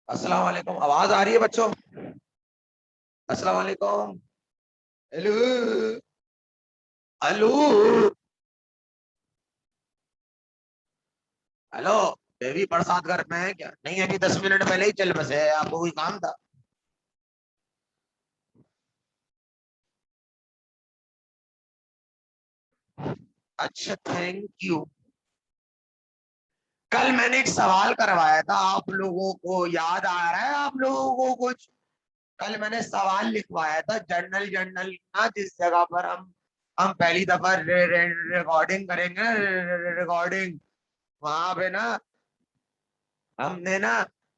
अस्सलाम वालेकुम। आवाज आ रही है बच्चों? अस्सलाम वालेकुम। हेलो। हेलो। हेलो। बेबी प्रसाद घर में है क्या? नहीं, अभी 10 मिनट पहले ही चल बसे। आपको कोई काम था? अच्छा, थैंक यू। कल मैंने एक सवाल करवाया था, आप लोगों को याद आ रहा है? आप लोगों को कुछ? कल मैंने सवाल लिखवाया था, जर्नल जर्नल ना, जिस जगह पर हम पहली दफा रिकॉर्डिंग करेंगे, रिकॉर्डिंग वहां पे ना, हमने ना,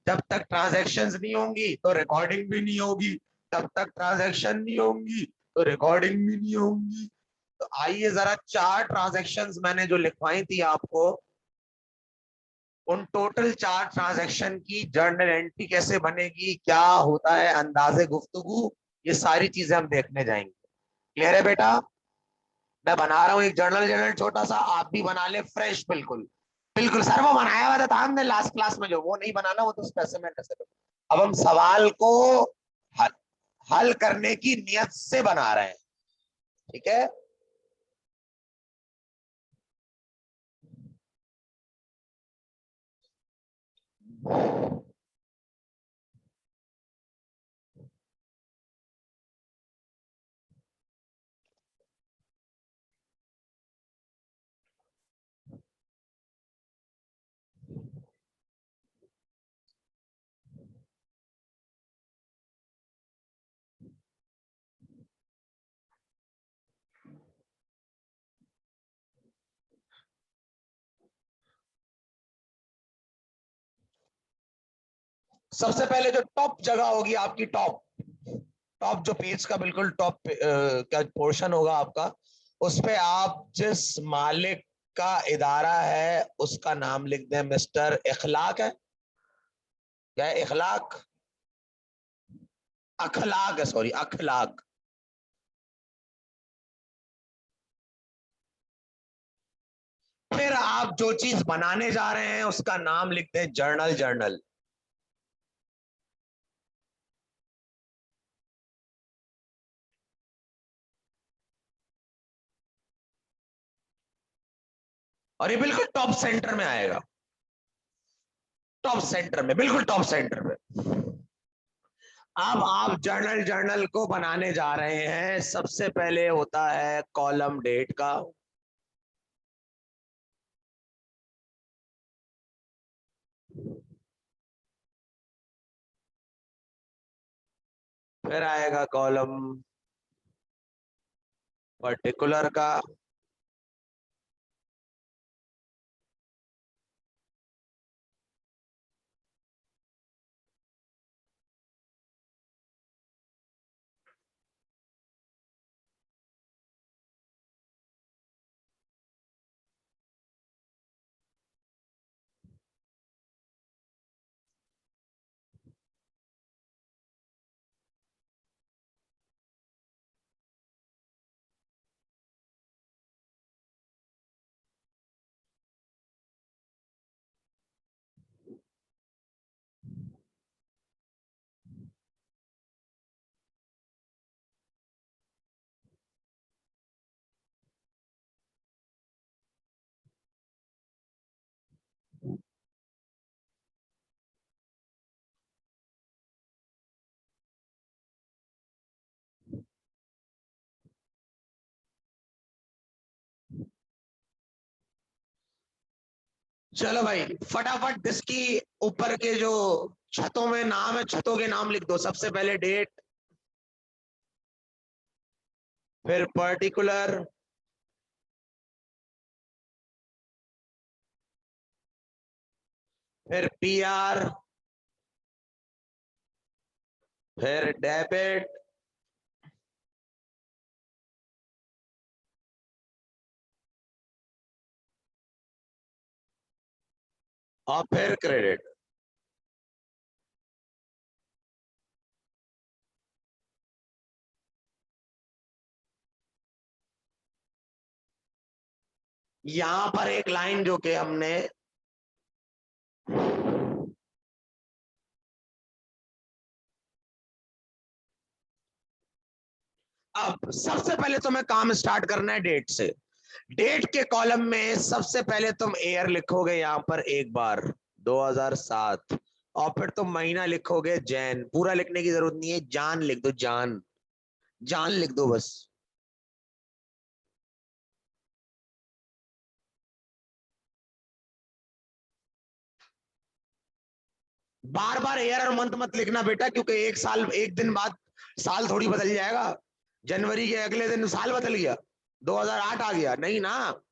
जब तक ट्रांजैक्शंस नहीं होंगी तो रिकॉर्डिंग भी नहीं होगी, तब तक ट्रांजैक्शन नहीं होंगी तो रिकॉर्डिंग भी नहीं होंगी। तो आइए जरा, 4 ट्रांजैक्शंस मैंने जो लिखवाई थी आपको, उन टोटल 4 ट्रांजैक्शन की जर्नल एंट्री कैसे बनेगी, क्या होता है अंदाजे गुफ्तगू, ये सारी चीजें हम देखने जाएंगे। क्लियर है बेटा? मैं बना रहा हूँ एक जर्नल, जर्नल छोटा सा, आप भी बना ले फ्रेश, बिल्कुल। बिल्कुल सर, वो बनाया हुआ था हमने लास्ट क्लास में, जो वो नहीं बनाना, वो तो स्पेसिमेन है सर। अब हम सवाल को हल, हल करने की नियत से बना रहे हैं। ठीक है? सबसे पहले जो टॉप जगह होगी आपकी, टॉप टॉप जो पेज का बिल्कुल टॉप का पोर्शन होगा आपका, उस पे आप जिस मालिक का इदारा है उसका नाम लिख दें। मिस्टर इखलाक है क्या? इखलाक, अखलाक है, सॉरी, अखलाक। फिर आप जो चीज बनाने जा रहे हैं उसका नाम लिख दें जर्नल, जर्नल। और ये बिल्कुल टॉप सेंटर में आएगा, टॉप सेंटर में, बिल्कुल टॉप सेंटर में। अब आप जर्नल, जर्नल को बनाने जा रहे हैं। सबसे पहले होता है कॉलम डेट का, फिर आएगा कॉलम पर्टिकुलर का, चलो भाई, फटाफट इसकी ऊपर के जो छतों में नाम है, छतों के नाम लिख दो। सबसे पहले डेट, फिर पर्टिकुलर, फिर पीआर, फिर डेबिट, और फिर क्रेडिट। यहां पर एक लाइन जो कि हमने अब सबसे पहले तुम्हें काम स्टार्ट करना है डेट से। डेट के कॉलम में सबसे पहले तुम ईयर लिखोगे यहां पर एक बार 2007, और फिर तुम महीना लिखोगे जैन। पूरा लिखने की जरूरत नहीं है, जान लिख दो, जान, जान लिख दो बस। बार बार ईयर और मंथ मत लिखना बेटा, क्योंकि एक साल, एक दिन बाद साल थोड़ी बदल जाएगा। जनवरी के अगले दिन साल बदल गया, 2008 आ गया, नहीं ना।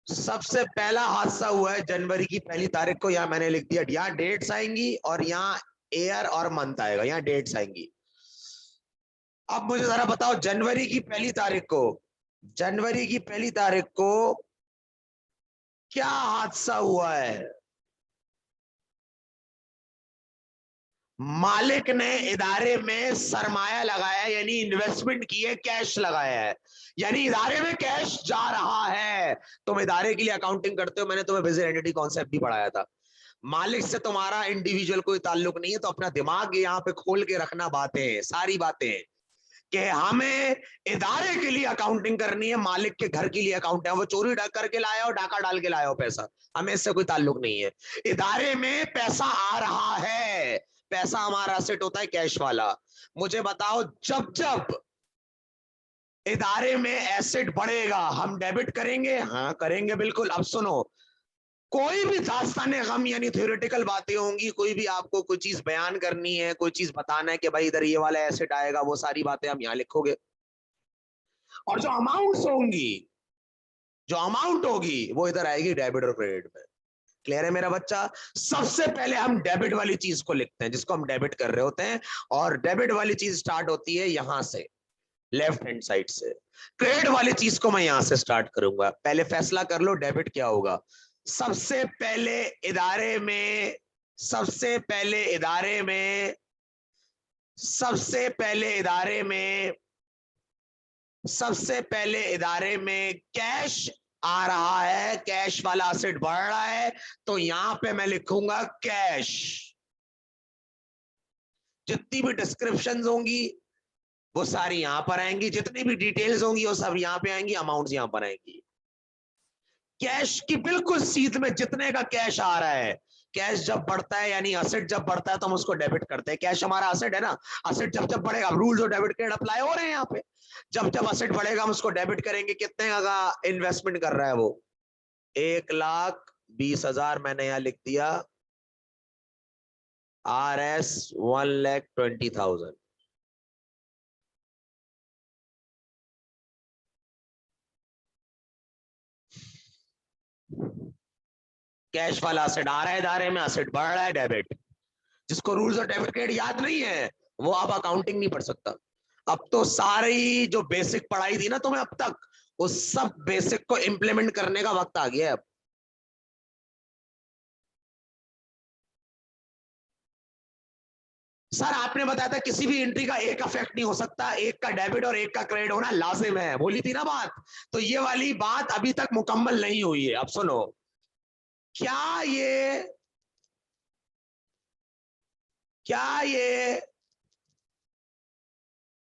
सबसे पहला हादसा हुआ है जनवरी की पहली तारीख को, यहां मैंने लिख दिया, यहाँ डेट्स आएंगी और यहाँ ईयर और मंथ आएगा, यहाँ डेट्स आएंगी। अब मुझे जरा बताओ, जनवरी की पहली तारीख को, जनवरी की पहली तारीख को क्या हादसा हुआ है? मालिक ने इदारे में सरमाया लगाया, यानी इन्वेस्टमेंट की है, कैश लगाया है, यानी इदारे में कैश जा रहा है। तुम इदारे के लिए अकाउंटिंग करते हो, मैंने तुम्हें बिजनेस एंटिटी कॉन्सेप्ट भी पढ़ाया था। मालिक से तुम्हारा इंडिविजुअल कोई ताल्लुक नहीं है, तो अपना दिमाग यहाँ पे खोल के रखना, बातें, सारी बातें, कि हमें इदारे के लिए अकाउंटिंग करनी है, मालिक के घर के लिए अकाउंट है, वो चोरी करके लाया हो, डाका डाल के लाया हो पैसा, हमें इससे कोई ताल्लुक नहीं है। इदारे में पैसा आ रहा है, पैसा हमारा असेट होता है कैश वाला। मुझे बताओ, जब जब इदारे में एसेट बढ़ेगा हम डेबिट करेंगे? हाँ करेंगे, बिल्कुल। अब सुनो, कोई भी दास्ताने गम यानी थ्योरेटिकल बातें होंगी, कोई भी आपको कोई चीज बयान करनी है, कोई चीज बताना है कि भाई इधर ये वाला एसेट आएगा, वो सारी बातें हम यहाँ लिखोगे। और जो अमाउंट्स होंगी, जो अमाउंट होगी, वो इधर आएगी डेबिट और क्रेडिट में। क्लियर है मेरा बच्चा? सबसे पहले हम डेबिट वाली चीज को लिखते हैं, जिसको हम डेबिट कर रहे होते हैं, और डेबिट वाली चीज स्टार्ट होती है यहां से, लेफ्ट हैंड साइड से। क्रेडिट वाली चीज को मैं यहां से स्टार्ट करूंगा। पहले फैसला कर लो डेबिट क्या होगा। सबसे पहले इदारे में, सबसे पहले इदारे में, सबसे पहले इदारे में, सबसे पहले इदारे में कैश आ रहा है, कैश वाला असेट बढ़ रहा है, तो यहां पे मैं लिखूंगा कैश। जितनी भी डिस्क्रिप्शंस होंगी वो सारी यहां पर आएंगी, जितनी भी डिटेल्स होंगी वो सब यहां पे आएंगी, अमाउंट्स यहां पर आएंगी। कैश की बिल्कुल सीध में जितने का कैश आ रहा है, कैश जब बढ़ता है यानी असेट जब बढ़ता है तो हम उसको डेबिट करते हैं। कैश हमारा असेट है ना, असेट जब जब बढ़ेगा, रूल्स और डेबिट क्रेडिट अप्लाई हो रहे हैं यहाँ पे, जब जब असेट बढ़ेगा हम उसको डेबिट करेंगे। कितने का इन्वेस्टमेंट कर रहा है वो? 1,20,000 मैंने यहाँ लिख दिया, RS 1,20,000। कैश वाला असेट आ रहा है इदारे में, असेट बढ़ रहा है, डेबिट। जिसको रूल्स और डेबिट क्रेडिट याद नहीं है वो अब अकाउंटिंग नहीं पढ़ सकता। अब तो सारी जो बेसिक पढ़ाई थी ना तुम्हें अब तक, उस सब बेसिक को इंप्लीमेंट करने का वक्त आ गया है अब। सर आपने बताया था किसी भी एंट्री का एक इफेक्ट नहीं हो सकता, एक का डेबिट और एक का क्रेडिट होना लाजिम है, बोली थी ना बात। तो ये वाली बात अभी तक मुकम्मल नहीं हुई है। अब सुनो, क्या ये, क्या ये,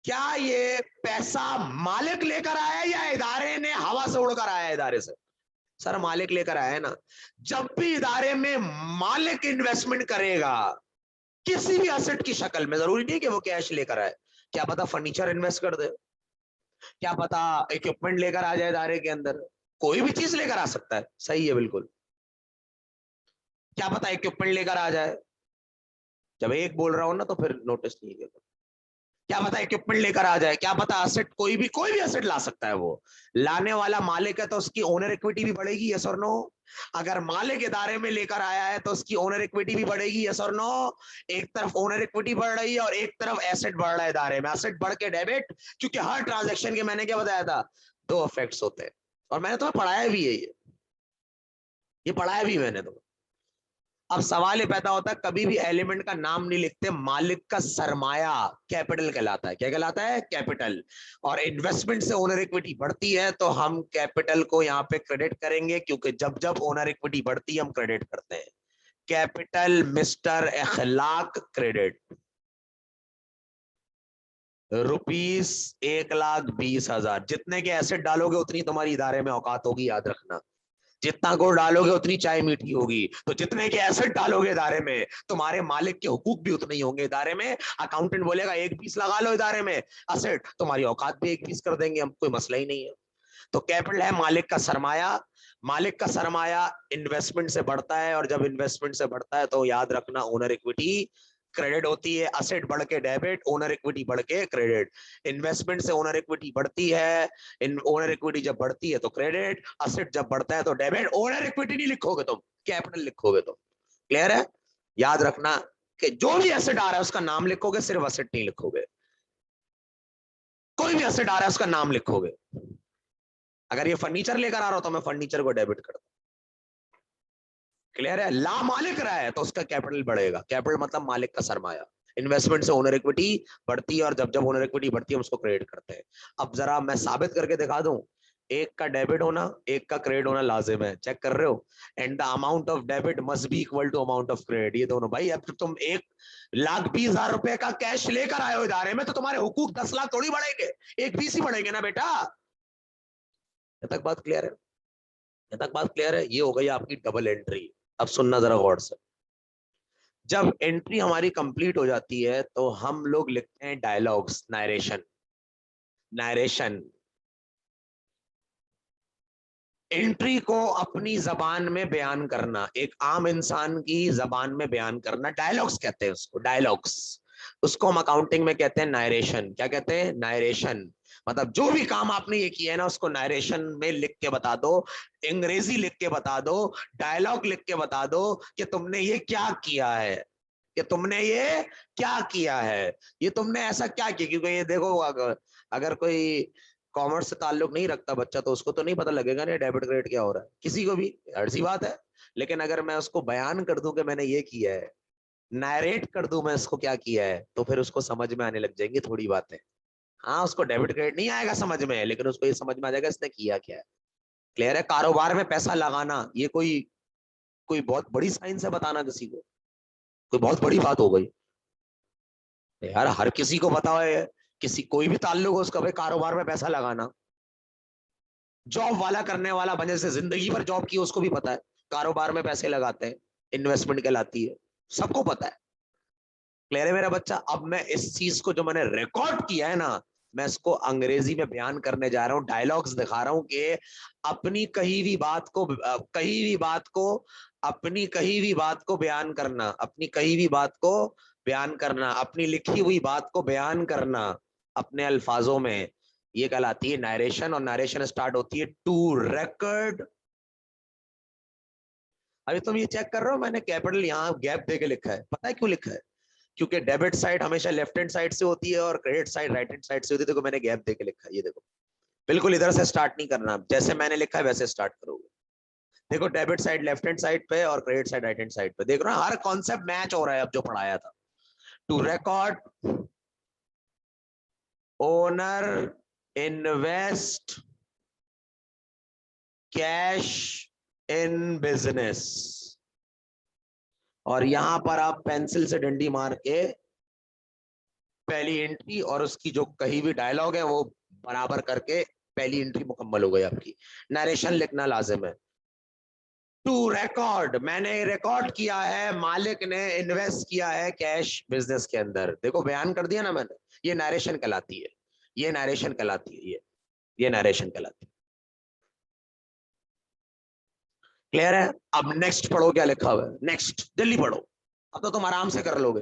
क्या ये पैसा मालिक लेकर आया या इदारे ने हवा से उड़कर आया इदारे से? सर मालिक लेकर आया है ना। जब भी इदारे में मालिक इन्वेस्टमेंट करेगा किसी भी एसेट की शक्ल में, जरूरी नहीं कि वो कैश लेकर आए, क्या पता फर्नीचर इन्वेस्ट कर दे, क्या पता इक्विपमेंट लेकर आ जाए इदारे के अंदर, कोई भी चीज लेकर आ सकता है। सही है बिल्कुल, क्या पता इक्विपमेंट लेकर आ जाए। जब एक बोल रहा हूं ना तो फिर नोटिस नहीं किया। क्या पता इक्विपमेंट लेकर आ जाए, क्या पता असेट, कोई भी असेट ला सकता है। वो लाने वाला मालिक है तो उसकी ओनर इक्विटी भी बढ़ेगी, यस और नो? अगर मालिक इदारे में लेकर आया है तो उसकी ओनर इक्विटी भी बढ़ेगी, यस और नो? एक तरफ ओनर इक्विटी बढ़ रही है और एक तरफ एसेट बढ़ रहा है इदारे में, एसेट बढ़ के डेबिट। क्योंकि हर ट्रांजेक्शन के मैंने क्या बताया था, दो इफेक्ट्स होते हैं, और मैंने तुम्हें पढ़ाया भी है ये पढ़ाया भी मैंने तुम्हें। अब सवाल ये पैदा होता है, कभी भी एलिमेंट का नाम नहीं लिखते, मालिक का सरमाया कैपिटल कहलाता है। क्या कहलाता है? कैपिटल। और इन्वेस्टमेंट से ओनर इक्विटी बढ़ती है तो हम कैपिटल को यहाँ पे क्रेडिट करेंगे, क्योंकि जब जब ओनर इक्विटी बढ़ती है हम क्रेडिट करते हैं। कैपिटल मिस्टर अखलाक क्रेडिट ₹1,20,000। जितने के एसेट डालोगे उतनी तुम्हारी इदारे में औकात होगी, याद रखना। जितना गुड़ डालोगे उतनी चाय मीठी होगी। तो जितने के एसेट डालोगे इदारे में, तुम्हारे मालिक के हुकूक भी उतने ही होंगे इदारे में। अकाउंटेंट बोलेगा 1 पीस लगा लो इदारे में एसेट, तुम्हारी औकात भी 1 पीस कर देंगे हम, कोई मसला ही नहीं है। तो कैपिटल है मालिक का सरमाया। मालिक का सरमाया इन्वेस्टमेंट से बढ़ता है, और जब इन्वेस्टमेंट से बढ़ता है तो याद रखना ओनर इक्विटी क्रेडिट होती है। असेट बढ़ के डेबिट, ओनर इक्विटी बढ़ के क्रेडिट। इन्वेस्टमेंट से ओनर इक्विटी बढ़ती है, ओनर इक्विटी जब बढ़ती है तो क्रेडिट, असेट जब बढ़ता है तो डेबिट। ओनर इक्विटी नहीं लिखोगे तुम, कैपिटल लिखोगे तुम। क्लियर है? याद रखना कि जो भी एसेट आ रहा है उसका नाम लिखोगे, सिर्फ असेट नहीं लिखोगे। कोई भी एसेट आ रहा है उसका नाम लिखोगे। अगर ये फर्नीचर लेकर आ रहा हो तो मैं फर्नीचर को डेबिट करता हूं। क्लियर है? ला मालिक रहा है तो उसका कैपिटल बढ़ेगा। कैपिटल मतलब मालिक का सरमाया। इन्वेस्टमेंट से ओनर इक्विटी बढ़ती है, और जब जब ओनर इक्विटी बढ़ती है हम उसको क्रेडिट करते हैं। अब जरा मैं साबित करके दिखा दूं, एक का डेबिट होना एक का क्रेडिट होना लाजिम है। चेक कर रहे हो? And the amount of debit must be equal to amount of credit. ये दोनों भाई, अब तुम 1,20,000 रुपए का कैश लेकर आए हो इदारे में, तो तुम्हारे हुकूक 10 लाख थोड़ी बढ़ेंगे, 1 पीस ही बढ़ेंगे ना बेटा। यहाँ तक बात क्लियर है? यहाँ तक बात क्लियर है? ये हो गई आपकी डबल एंट्री। अब सुनना जरा गौर से। जब एंट्री हमारी कंप्लीट हो जाती है तो हम लोग लिखते हैं डायलॉग्स, नरेशन। नरेशन एंट्री को अपनी जबान में बयान करना, एक आम इंसान की जबान में बयान करना, डायलॉग्स कहते हैं उसको, डायलॉग्स। उसको हम अकाउंटिंग में कहते हैं नायरेशन। क्या कहते हैं? नायरेशन। मतलब जो भी काम आपने ये किया है ना, उसको नायरेशन में लिख के बता दो, अंग्रेजी लिख के बता दो, डायलॉग लिख के बता दो कि तुमने ये क्या किया है, कि तुमने ये क्या किया है, ये तुमने ऐसा क्या किया। क्योंकि ये देखो, अगर कोई कॉमर्स से ताल्लुक नहीं रखता बच्चा तो उसको तो नहीं पता लगेगा ना डेबिट क्रेडिट क्या हो रहा है, किसी को भी, हर सी बात है। लेकिन अगर मैं उसको बयान कर दूं कि मैंने ये किया है, नरेट कर दूं मैं इसको क्या किया है, तो फिर उसको समझ में आने लग जाएंगी थोड़ी बातें। हाँ, उसको डेबिट क्रेडिट नहीं आएगा समझ में, लेकिन उसको ये समझ में आ जाएगा इसने किया क्या है। क्लियर है? कारोबार में पैसा लगाना ये कोई कोई बहुत बड़ी साइंस है बताना किसी को, कोई बहुत बड़ी बात हो गई यार, हर किसी को पता है। किसी कोई भी ताल्लुक हो उसका भाई कारोबार में पैसा लगाना, जॉब वाला करने वाला बने से जिंदगी भर जॉब की उसको भी पता है कारोबार में पैसे लगाते हैं, इन्वेस्टमेंट कहलाती है, सबको पता है। क्लियर है मेरा बच्चा? अब मैं इस चीज को जो मैंने रिकॉर्ड किया है ना, मैं इसको अंग्रेजी में बयान करने जा रहा हूं, डायलॉग्स दिखा रहा हूं कि अपनी कही हुई बात को, कही हुई बात को, अपनी कही हुई बात को बयान करना, अपनी कही हुई बात को बयान करना, अपनी लिखी हुई बात को बयान करना अपने अल्फाजों में, ये कहलाती है नरेशन। और नरेशन स्टार्ट होती है टू रेकॉर्ड। अभी तुम ये चेक कर रहे हो, मैंने कैपिटल यहाँ गैप दे के लिखा है, पता है क्यों लिखा है? क्योंकि डेबिट साइड हमेशा लेफ्ट हैंड साइड से होती है और credit side right hand side से होती है। देखो मैंने गैप देके लिखा है, ये देखो, बिल्कुल इधर से स्टार्ट नहीं करना, जैसे मैंने लिखा है वैसे स्टार्ट करोगे। देखो debit side left hand side पे और credit side right hand side पे, देख रहे हो हर कॉन्सेप्ट मैच हो रहा है अब जो पढ़ाया था। To record owner invest cash in business, और यहां पर आप पेंसिल से डंडी मार के पहली एंट्री और उसकी जो कही हुई डायलॉग है वो बराबर करके पहली एंट्री मुकम्मल हो गई आपकी। नरेशन लिखना लाजिम है। टू रिकॉर्ड, मैंने रिकॉर्ड किया है, मालिक ने इन्वेस्ट किया है कैश बिजनेस के अंदर। देखो बयान कर दिया ना मैंने, ये नरेशन कहलाती है, ये नरेशन कहलाती है, ये नरेशन कहलाती है। क्लियर है? अब नेक्स्ट पढ़ो क्या लिखा हुआ है, नेक्स्ट जल्दी पढ़ो, अब तो तुम आराम से कर लोगे।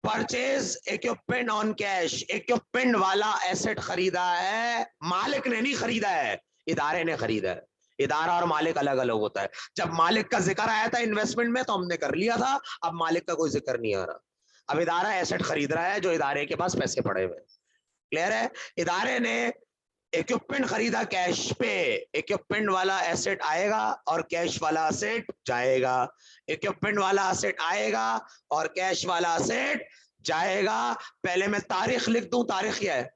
Purchase equipment on cash, equipment वाला एसेट खरीदा है, मालिक ने नहीं खरीदा है, इदारे ने खरीदा है। इदारा और मालिक अलग अलग होता है। जब मालिक का जिक्र आया था इन्वेस्टमेंट में तो हमने कर लिया था, अब मालिक का कोई जिक्र नहीं आ रहा। अब इदारा एसेट खरीद रहा है जो इदारे के पास पैसे पड़े हुए। क्लियर है? इदारे ने इक्विपमेंट खरीदा कैश पे, इक्विपमेंट वाला एसेट आएगा और कैश वाला एसेट जाएगा, इक्विपमेंट वाला एसेट आएगा और कैश वाला एसेट जाएगा। पहले मैं तारीख लिख दूं, तारीख क्या है?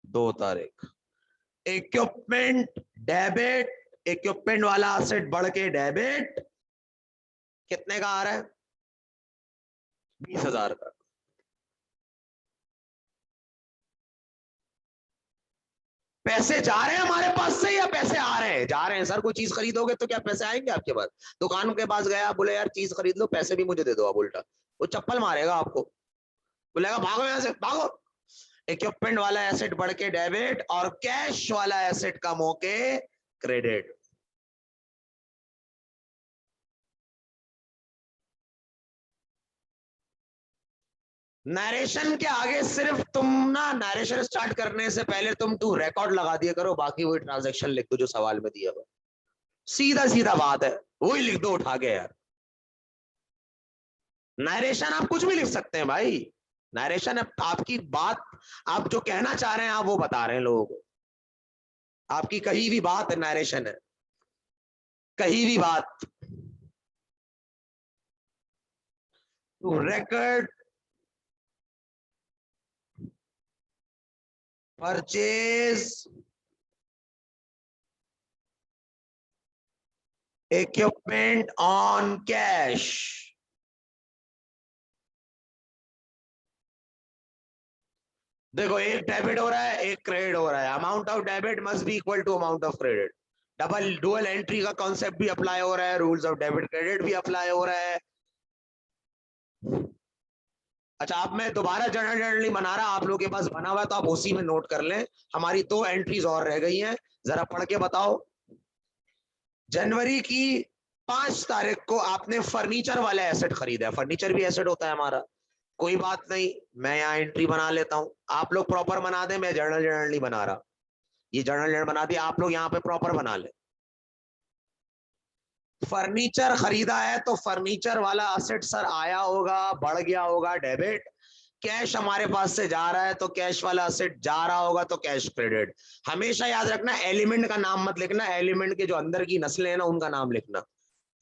2 तारीख। इक्विपमेंट डेबिट, इक्विपमेंट वाला एसेट बढ़ के डेबिट, कितने का आ रहा है? 20,000 का। पैसे जा रहे हैं हमारे पास से या पैसे आ रहे हैं? जा रहे हैं सर। कोई चीज खरीदोगे तो क्या पैसे आएंगे आपके पास? दुकान के पास गया, बोले यार चीज खरीद लो, पैसे भी मुझे दे दो, आप उल्टा वो चप्पल मारेगा आपको, बोलेगा भागो यहां से भागो। इक्विपमेंट वाला एसेट बढ़ के डेबिट और कैश वाला एसेट कम होके क्रेडिट। नरेशन के आगे सिर्फ तुम ना, नरेशन स्टार्ट करने से पहले तुम टू रिकॉर्ड लगा दिया करो, बाकी वही ट्रांजैक्शन लिख दो जो सवाल में दिया हुआ। सीधा सीधा बात है, वही लिख दो उठा के यार। नरेशन आप कुछ भी लिख सकते हैं भाई। नरेशन आपकी बात, आप जो कहना चाह रहे हैं आप वो बता रहे हैं लोगों को। आपकी कही भी बात नरेशन है, कही भी बात। To record purchase equipment on cash. देखो एक डेबिट हो रहा है, एक क्रेडिट हो रहा है। Amount of debit must be equal to amount of credit. Double dual entry का कॉन्सेप्ट भी अप्लाई हो रहा है, रूल्स ऑफ डेबिट क्रेडिट भी अप्लाई हो रहा है। अच्छा, आप मैं दोबारा जर्नली बना रहा, आप लोगों के पास बना हुआ है तो आप उसी में नोट कर लें। हमारी 2 एंट्रीज और रह गई हैं, जरा पढ़ के बताओ। जनवरी की 5 तारीख को आपने फर्नीचर वाला एसेट खरीदा है। फर्नीचर भी एसेट होता है हमारा, कोई बात नहीं, मैं यहाँ एंट्री बना लेता हूँ। आप लोग प्रॉपर बना दें, मैं जर्नल बना रहा। ये जर्नल बना दिया, आप लोग यहाँ पे प्रॉपर बना ले। फर्नीचर खरीदा है तो फर्नीचर वाला असेट सर आया होगा, बढ़ गया होगा डेबिट। कैश हमारे पास से जा रहा है तो कैश वाला असेट जा रहा होगा तो कैश क्रेडिट। हमेशा याद रखना, एलिमेंट का नाम मत लिखना, एलिमेंट के जो अंदर की नस्लें हैं ना उनका नाम लिखना।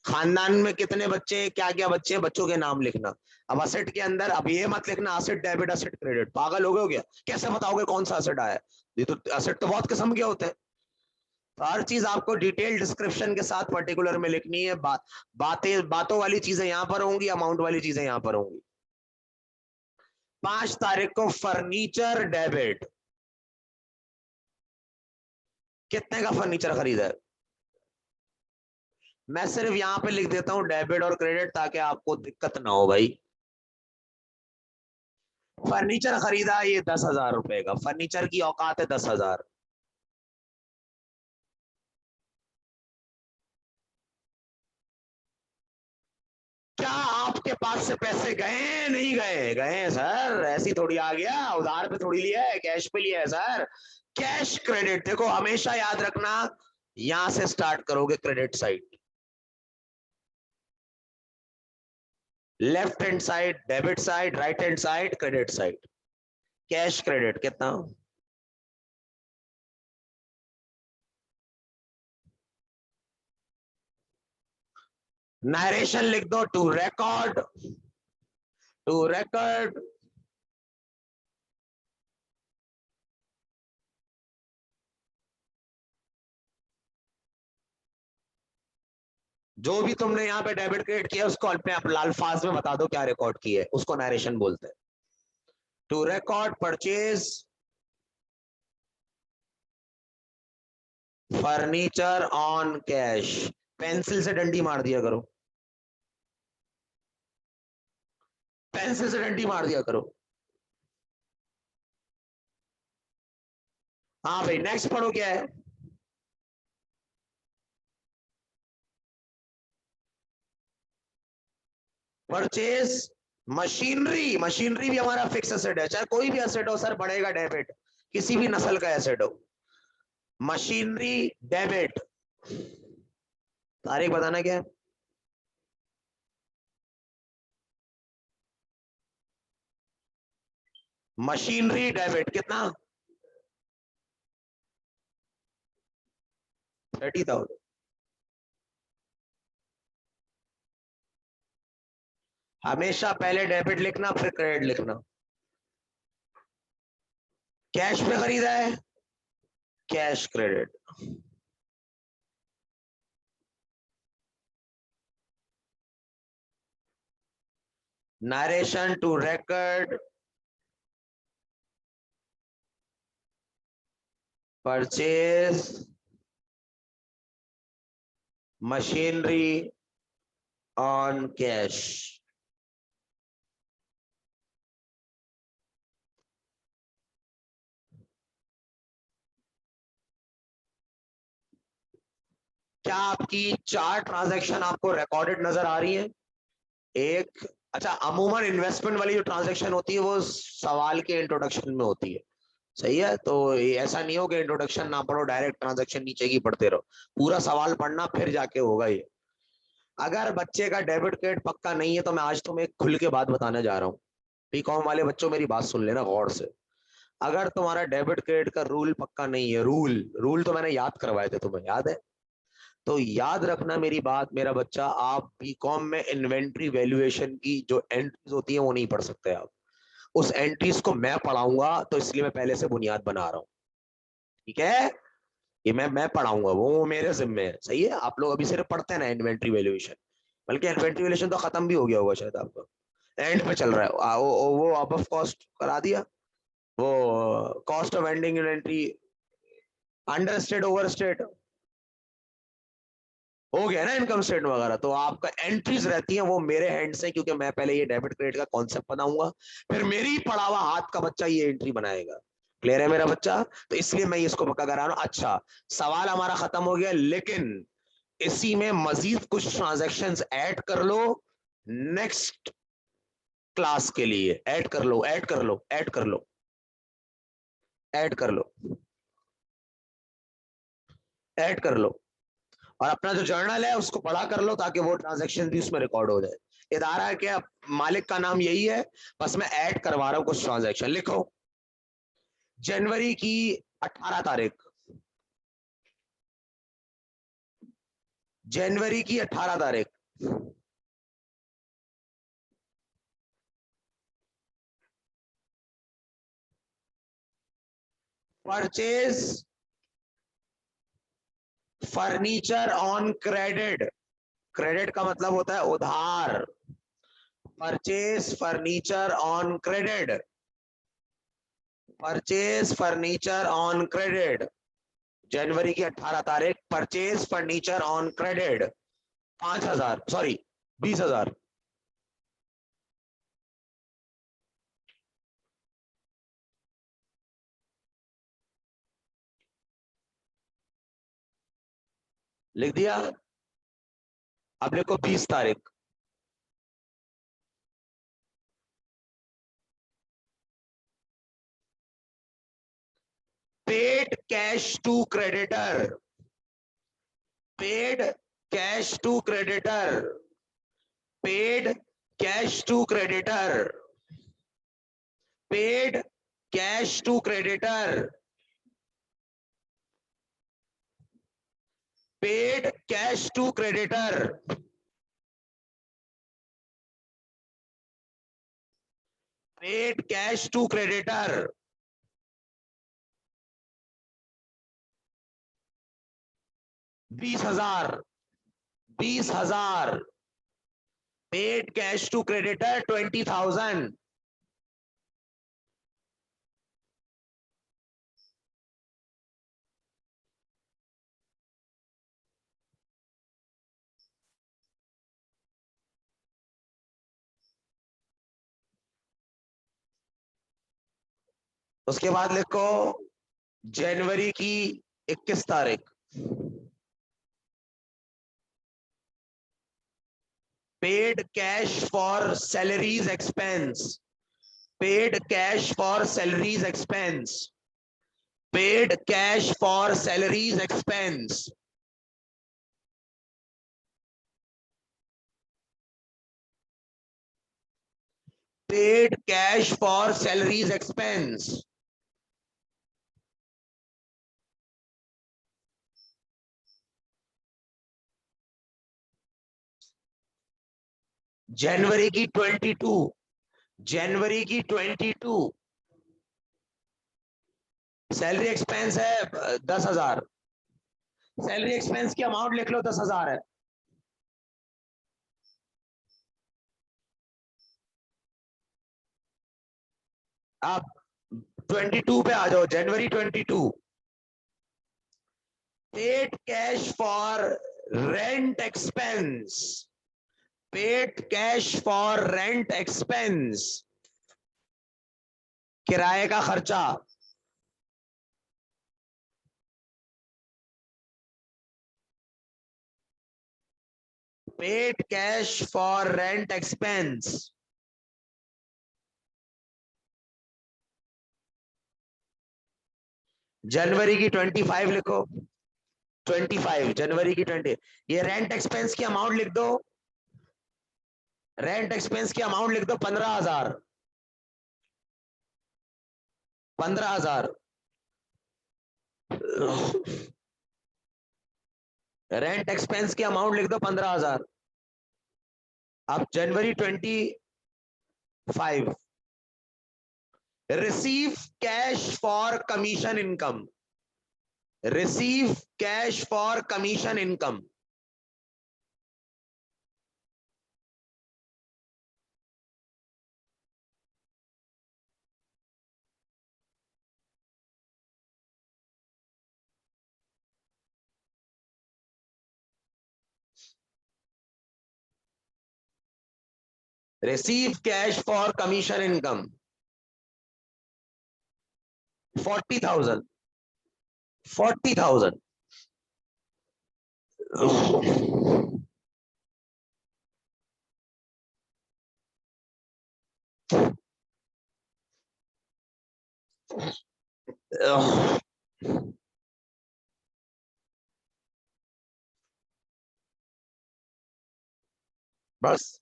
खानदान में कितने बच्चे, क्या क्या बच्चे, बच्चों के नाम लिखना। अब असेट के अंदर अब ये मत लिखना असेट डेबिट असेट क्रेडिट, पागल हो गए हो क्या? कैसे बताओगे कौन सा असेट आया? ये तो असेट तो बहुत किस्म के होते हैं। तो हर चीज आपको डिटेल डिस्क्रिप्शन के साथ पर्टिकुलर में लिखनी है। बातों वाली चीजें यहां पर होंगी, अमाउंट वाली चीजें यहां पर होंगी। 5 तारीख को फर्नीचर डेबिट, कितने का फर्नीचर खरीदा है? मैं सिर्फ यहां पे लिख देता हूं डेबिट और क्रेडिट ताकि आपको दिक्कत ना हो भाई। फर्नीचर खरीदा ये 10,000 रुपए का, फर्नीचर की औकात है 10,000। क्या आपके पास से पैसे गए? नहीं गए? गए सर, ऐसी थोड़ी आ गया, उधार पे थोड़ी लिया है, कैश पे लिया है सर। कैश क्रेडिट, देखो हमेशा याद रखना, यहां से स्टार्ट करोगे credit side, left hand side debit side, right hand side credit side. Cash credit कितना? नरेशन लिख दो, टू रिकॉर्ड, टू रिकॉर्ड जो भी तुमने यहाँ पे डेबिट क्रेडिट किया उसको अपने आप अल्फाज में बता दो क्या रिकॉर्ड किया है, उसको नरेशन बोलते हैं। To record purchase furniture on cash. Pencil से डंडी मार दिया करो, पेंसिल से डंडी मार दिया करो। हाँ भाई, नेक्स्ट पढ़ो क्या है? परचेज मशीनरी, मशीनरी भी हमारा फिक्स एसेट है, चाहे कोई भी एसेट हो सर, बढ़ेगा डेबिट, किसी भी नस्ल का एसेट हो। मशीनरी डेबिट, तारीख बताना क्या है? मशीनरी डेबिट कितना? 30,000। हमेशा पहले डेबिट लिखना फिर क्रेडिट लिखना। कैश पे खरीदा है, cash credit. narration to record purchase machinery on cash। क्या आपकी 4 ट्रांजैक्शन आपको रिकॉर्डेड नजर आ रही है? एक, अच्छा, अमूमन इन्वेस्टमेंट वाली जो ट्रांजैक्शन होती है वो सवाल के इंट्रोडक्शन में होती है, सही है। तो ऐसा नहीं हो कि इंट्रोडक्शन ना पढ़ो डायरेक्ट ट्रांजैक्शन नीचे की पढ़ते रहो, पूरा सवाल पढ़ना फिर जाके होगा ये। अगर बच्चे का डेबिट क्रेडिट पक्का नहीं है तो मैं आज तुम्हें खुल के बात बताने जा रहा हूँ। बीकॉम वाले बच्चों मेरी बात सुन लेना गौर से। अगर तुम्हारा डेबिट क्रेडिट का रूल पक्का नहीं है, रूल रूल तो मैंने याद करवाए थे, तुम्हें याद है? तो याद रखना मेरी बात मेरा बच्चा, आप बीकॉम में इन्वेंट्री वैल्यूएशन की जो एंट्रीज होती है वो नहीं पढ़ सकते आप। उस एंट्रीज को मैं पढ़ाऊंगा, तो इसलिए मैं पहले से बुनियाद बना रहा हूँ, ठीक है? ये मैं पढ़ाऊंगा, वो मेरे जिम्मे है, सही है। आप लोग अभी सिर्फ पढ़ते हैं ना इन्वेंट्री वैल्यूएशन, बल्कि इन्वेंट्री वैल्यूएशन तो खत्म भी हो गया होगा शायद आपका, एंड पे चल रहा है। वो अब कॉस्ट करा दिया, वो cost of ending inventory, under state over state हो गया ना, इनकम स्टेटमेंट वगैरह। तो आपका एंट्रीज रहती हैं वो मेरे हैंड से, क्योंकि मैं पहले ये डेबिट क्रेडिट का कॉन्सेप्ट बनाऊंगा, फिर मेरी पढ़ावा हाथ का बच्चा ये एंट्री बनाएगा। क्लियर है मेरा बच्चा? तो इसलिए मैं इसको पक्का करा रहा हूं। अच्छा, सवाल हमारा खत्म हो गया, लेकिन इसी में मजीद कुछ ट्रांजैक्शंस ऐड कर लो नेक्स्ट क्लास के लिए। ऐड कर लो, ऐड कर लो, ऐड कर लो, ऐड कर लो, ऐड कर लो। और अपना जो जर्नल है उसको पढ़ा कर लो, ताकि वो ट्रांजैक्शन भी उसमें रिकॉर्ड हो जाए। इदारा है क्या, मालिक का नाम यही है, बस मैं ऐड करवा रहा हूं कुछ ट्रांजैक्शन। लिखो, जनवरी की 18 तारीख, जनवरी की 18 तारीख, purchase furniture on credit. Credit का मतलब होता है उधार। Purchase furniture on credit, purchase furniture on credit, जनवरी की 18 तारीख, purchase furniture on credit 5,000, sorry 20,000। लिख दिया? अब लिखो 20 तारीख, paid cash to creditor, paid cash to creditor, paid cash to creditor, paid cash to creditor, paid cash to creditor, paid cash to creditor, 20,000, 20,000, paid cash to creditor 20,000। उसके बाद लिखो जनवरी की 21 तारीख, paid cash for salaries expense, paid cash for salaries expense, paid cash for salaries expense, paid cash for salaries expense, जनवरी की 22, जनवरी की 22 salary expense है 10,000। सैलरी एक्सपेंस की अमाउंट लिख लो 10,000 है। आप 22 पे आ जाओ, जनवरी 22। Paid cash for rent expense, paid cash for rent expense, किराए का खर्चा। Paid cash for rent expense, जनवरी की 25 लिखो। 25 जनवरी की 20। ये रेंट एक्सपेंस की अमाउंट लिख दो, रेंट एक्सपेंस की अमाउंट लिख दो 15,000। 15,000 रेंट एक्सपेंस की अमाउंट लिख दो 15,000। अब जनवरी 25, receive cash for commission income, receive cash for commission income, receive cash for commission income 40,000, 40,000। बस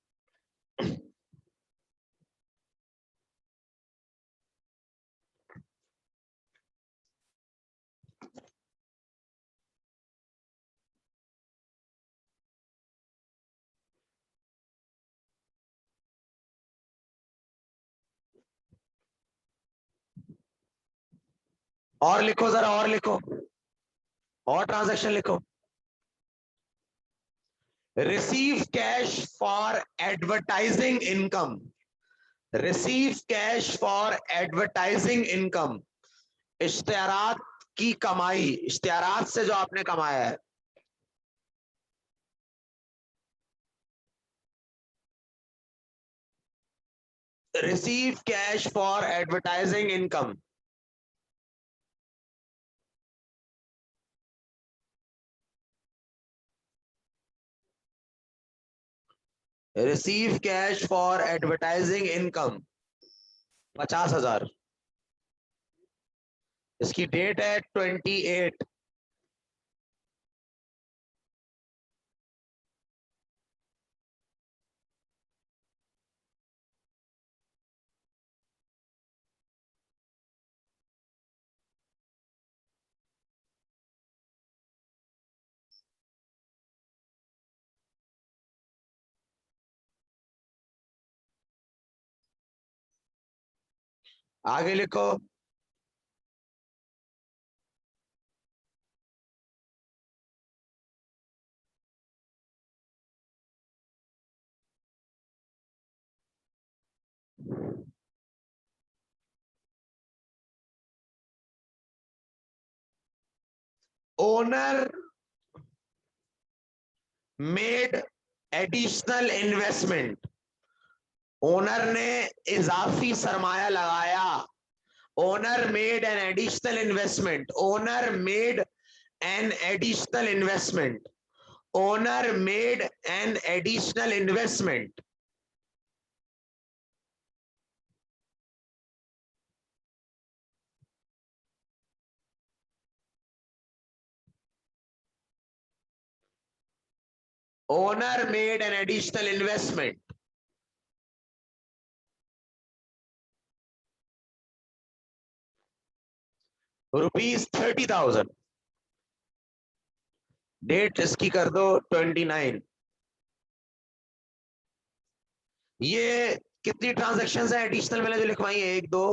और लिखो जरा, और लिखो, और ट्रांजैक्शन लिखो। Receive cash for advertising income, receive cash for advertising income, इश्तिहारात की कमाई, इश्तिहारात से जो आपने कमाया है। Receive cash for advertising income, receive cash for advertising income 50,000। इसकी डेट है 28। आगे लिखो। Owner made additional investment, owner ने इजाफी सरमाया लगाया। Owner made an additional investment, owner made an additional investment, owner made an additional investment. Owner made an additional investment ₹30,000। Date इसकी कर दो 29। ये कितनी ट्रांजैक्शंस है एडिशनल मैंने जो लिखवाई है? 1 2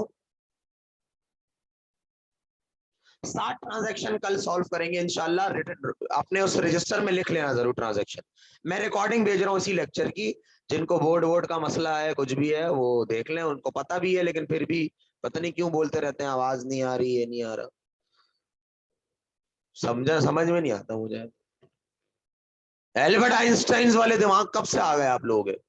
7 ट्रांजैक्शन कल सॉल्व करेंगे इंशाल्लाह। अपने उस रजिस्टर में लिख लेना जरूर ट्रांजैक्शन। मैं रिकॉर्डिंग भेज रहा हूँ इसी लेक्चर की। जिनको बोर्ड वोर्ड का मसला है, कुछ भी है, वो देख लें। उनको पता भी है लेकिन फिर भी पता नहीं क्यों बोलते रहते हैं आवाज नहीं आ रही, ये नहीं आ रहा। समझ में नहीं आता मुझे। एल्बर्ट आइंस्टाइन वाले दिमाग कब से आ गए आप लोगों के?